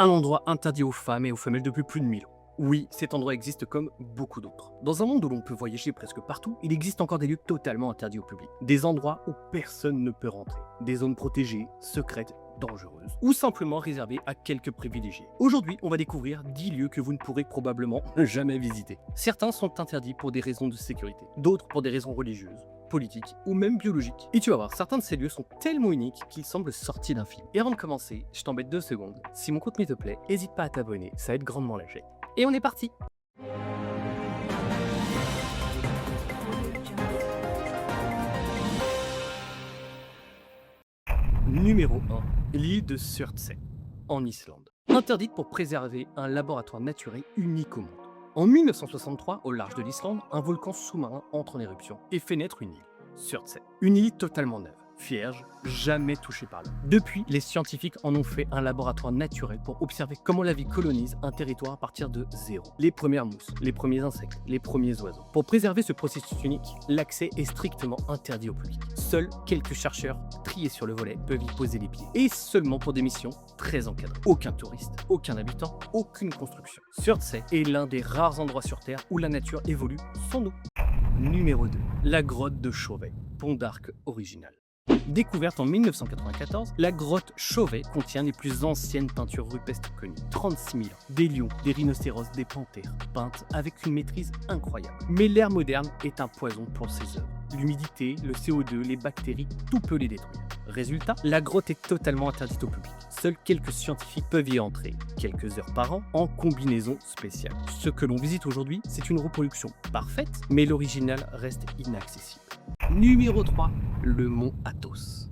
Un endroit interdit aux femmes et aux femelles depuis plus de 1000 ans. Oui, cet endroit existe comme beaucoup d'autres. Dans un monde où l'on peut voyager presque partout, il existe encore des lieux totalement interdits au public. Des endroits où personne ne peut rentrer. Des zones protégées, secrètes, dangereuses. Ou simplement réservées à quelques privilégiés. Aujourd'hui, on va découvrir 10 lieux que vous ne pourrez probablement jamais visiter. Certains sont interdits pour des raisons de sécurité, d'autres pour des raisons religieuses, politiques ou même biologiques. Et tu vas voir, certains de ces lieux sont tellement uniques qu'ils semblent sortis d'un film. Et avant de commencer, je t'embête 2 secondes. Si mon contenu te plaît, n'hésite pas à t'abonner, ça aide grandement la chaîne. Et on est parti! Numéro 1. L'île de Surtsey, en Islande. Interdite pour préserver un laboratoire naturel unique au monde. En 1963, au large de l'Islande, un volcan sous-marin entre en éruption et fait naître une île, Surtsey. Une île totalement neuve, vierge, jamais touchée par l'homme. Depuis, les scientifiques en ont fait un laboratoire naturel pour observer comment la vie colonise un territoire à partir de zéro. Les premières mousses, les premiers insectes, les premiers oiseaux. Pour préserver ce processus unique, l'accès est strictement interdit au public. Seuls quelques chercheurs triés sur le volet peuvent y poser les pieds. Et seulement pour des missions très encadrées. Aucun touriste, aucun habitant, aucune construction. Surtsey est l'un des rares endroits sur Terre où la nature évolue sans nous. Numéro 2. La grotte de Chauvet, pont d'arc original. Découverte en 1994, la grotte Chauvet contient les plus anciennes peintures rupestres connues. 36 000 ans. Des lions, des rhinocéros, des panthères, peintes avec une maîtrise incroyable. Mais l'ère moderne est un poison pour ces œuvres. L'humidité, le CO2, les bactéries, tout peut les détruire. Résultat, la grotte est totalement interdite au public. Seuls quelques scientifiques peuvent y entrer, quelques heures par an, en combinaison spéciale. Ce que l'on visite aujourd'hui, c'est une reproduction parfaite, mais l'original reste inaccessible. Numéro 3. Le mont Athos.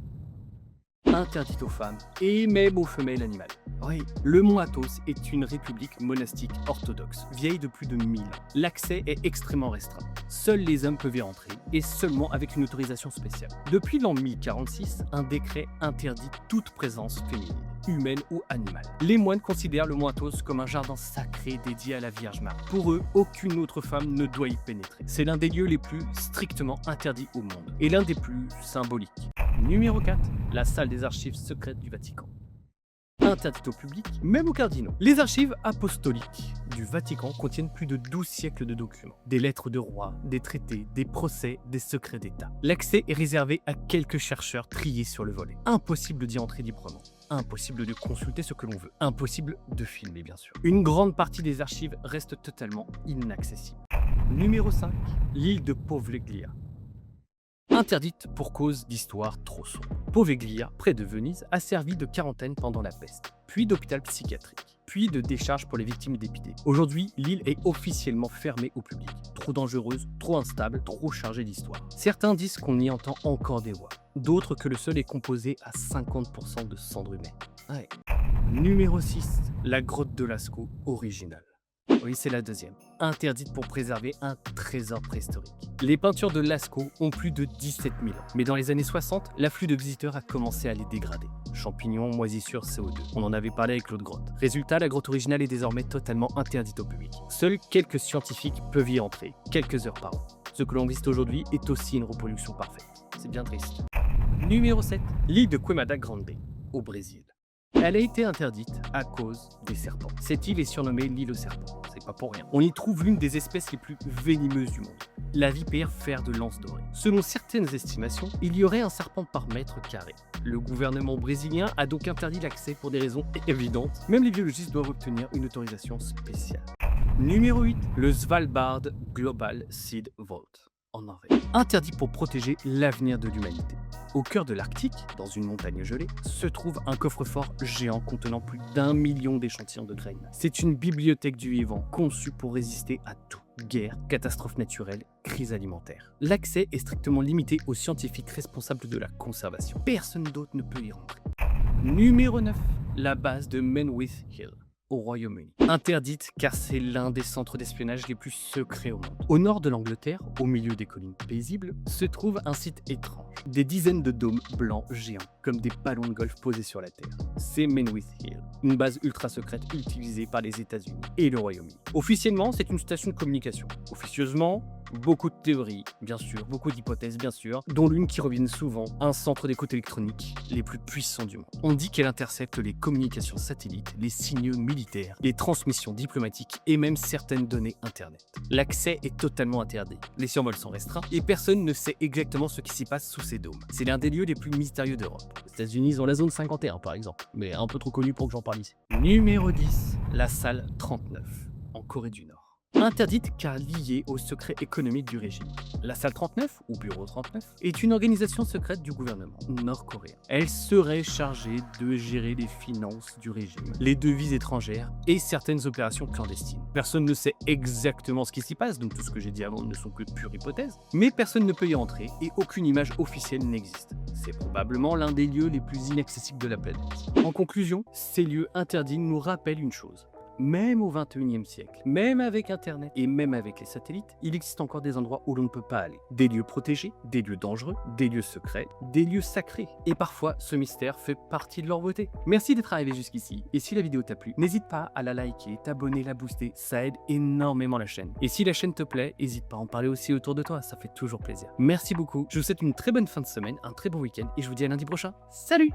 Interdit aux femmes et même aux femelles animales. Oui, le mont Athos est une république monastique orthodoxe, vieille de plus de 1000 ans. L'accès est extrêmement restreint. Seuls les hommes peuvent y entrer, et seulement avec une autorisation spéciale. Depuis l'an 1046, un décret interdit toute présence féminine, humaine ou animale. Les moines considèrent le mont Athos comme un jardin sacré dédié à la Vierge Marie. Pour eux, aucune autre femme ne doit y pénétrer. C'est l'un des lieux les plus strictement interdits au monde, et l'un des plus symboliques. Numéro 4. La salle des archives secrètes du Vatican. Interdite au public, même aux cardinaux. Les archives apostoliques du Vatican contiennent plus de 12 siècles de documents. Des lettres de rois, des traités, des procès, des secrets d'État. L'accès est réservé à quelques chercheurs triés sur le volet. Impossible d'y entrer librement. Impossible de consulter ce que l'on veut. Impossible de filmer, bien sûr. Une grande partie des archives reste totalement inaccessible. Numéro 5. L'île de Poveglia. Interdite pour cause d'histoire trop sombre. Poveglia, près de Venise, a servi de quarantaine pendant la peste, puis d'hôpital psychiatrique, puis de décharge pour les victimes d'épidémies. Aujourd'hui, l'île est officiellement fermée au public. Trop dangereuse, trop instable, trop chargée d'histoire. Certains disent qu'on y entend encore des voix, d'autres que le sol est composé à 50% de cendres humaines. Ouais. Numéro 6. La grotte de Lascaux originale. Oui, c'est la deuxième. Interdite pour préserver un trésor préhistorique. Les peintures de Lascaux ont plus de 17 000 ans. Mais dans les années 60, l'afflux de visiteurs a commencé à les dégrader. Champignons, moisissures, CO2. On en avait parlé avec l'autre grotte. Résultat, la grotte originale est désormais totalement interdite au public. Seuls quelques scientifiques peuvent y entrer, quelques heures par an. Ce que l'on visite aujourd'hui est aussi une reproduction parfaite. C'est bien triste. Numéro 7. L'île de Queimada Grande, au Brésil. Elle a été interdite à cause des serpents. Cette île est surnommée l'île aux serpents, c'est pas pour rien. On y trouve l'une des espèces les plus venimeuses du monde, la vipère fer de lance dorée. Selon certaines estimations, il y aurait un serpent par mètre carré. Le gouvernement brésilien a donc interdit l'accès pour des raisons évidentes. Même les biologistes doivent obtenir une autorisation spéciale. Numéro 8. Le Svalbard Global Seed Vault, en Norvège. Interdit pour protéger l'avenir de l'humanité. Au cœur de l'Arctique, dans une montagne gelée, se trouve un coffre-fort géant contenant plus d'1 million d'échantillons de graines. C'est une bibliothèque du vivant conçue pour résister à tout. Guerre, catastrophes naturelles, crise alimentaire. L'accès est strictement limité aux scientifiques responsables de la conservation. Personne d'autre ne peut y rentrer. Numéro 9. La base de Menwith Hill, au Royaume-Uni. Interdite car c'est l'un des centres d'espionnage les plus secrets au monde. Au nord de l'Angleterre, au milieu des collines paisibles, se trouve un site étrange. Des dizaines de dômes blancs géants, comme des ballons de golf posés sur la Terre. C'est Menwith Hill, une base ultra secrète utilisée par les États-Unis et le Royaume-Uni. Officiellement, c'est une station de communication. Officieusement, Beaucoup de théories, bien sûr, beaucoup d'hypothèses, bien sûr, dont l'une qui revient souvent, un centre d'écoute électronique les plus puissants du monde. On dit qu'elle intercepte les communications satellites, les signaux militaires, les transmissions diplomatiques et même certaines données Internet. L'accès est totalement interdit, les survols sont restreints et personne ne sait exactement ce qui s'y passe sous ces dômes. C'est l'un des lieux les plus mystérieux d'Europe. Aux États-Unis, ils ont la zone 51 par exemple, mais un peu trop connu pour que j'en parle ici. Numéro 10, la salle 39, en Corée du Nord. Interdite car liée au secret économique du régime. La salle 39, ou bureau 39, est une organisation secrète du gouvernement nord-coréen. Elle serait chargée de gérer les finances du régime, les devises étrangères et certaines opérations clandestines. Personne ne sait exactement ce qui s'y passe, donc tout ce que j'ai dit avant ne sont que pure hypothèse, mais personne ne peut y entrer et aucune image officielle n'existe. C'est probablement l'un des lieux les plus inaccessibles de la planète. En conclusion, ces lieux interdits nous rappellent une chose. Même au XXIe siècle, même avec Internet et même avec les satellites, il existe encore des endroits où l'on ne peut pas aller. Des lieux protégés, des lieux dangereux, des lieux secrets, des lieux sacrés. Et parfois, ce mystère fait partie de leur beauté. Merci d'être arrivé jusqu'ici. Et si la vidéo t'a plu, n'hésite pas à la liker, t'abonner, la booster. Ça aide énormément la chaîne. Et si la chaîne te plaît, n'hésite pas à en parler aussi autour de toi. Ça fait toujours plaisir. Merci beaucoup. Je vous souhaite une très bonne fin de semaine, un très bon week-end et je vous dis à lundi prochain. Salut!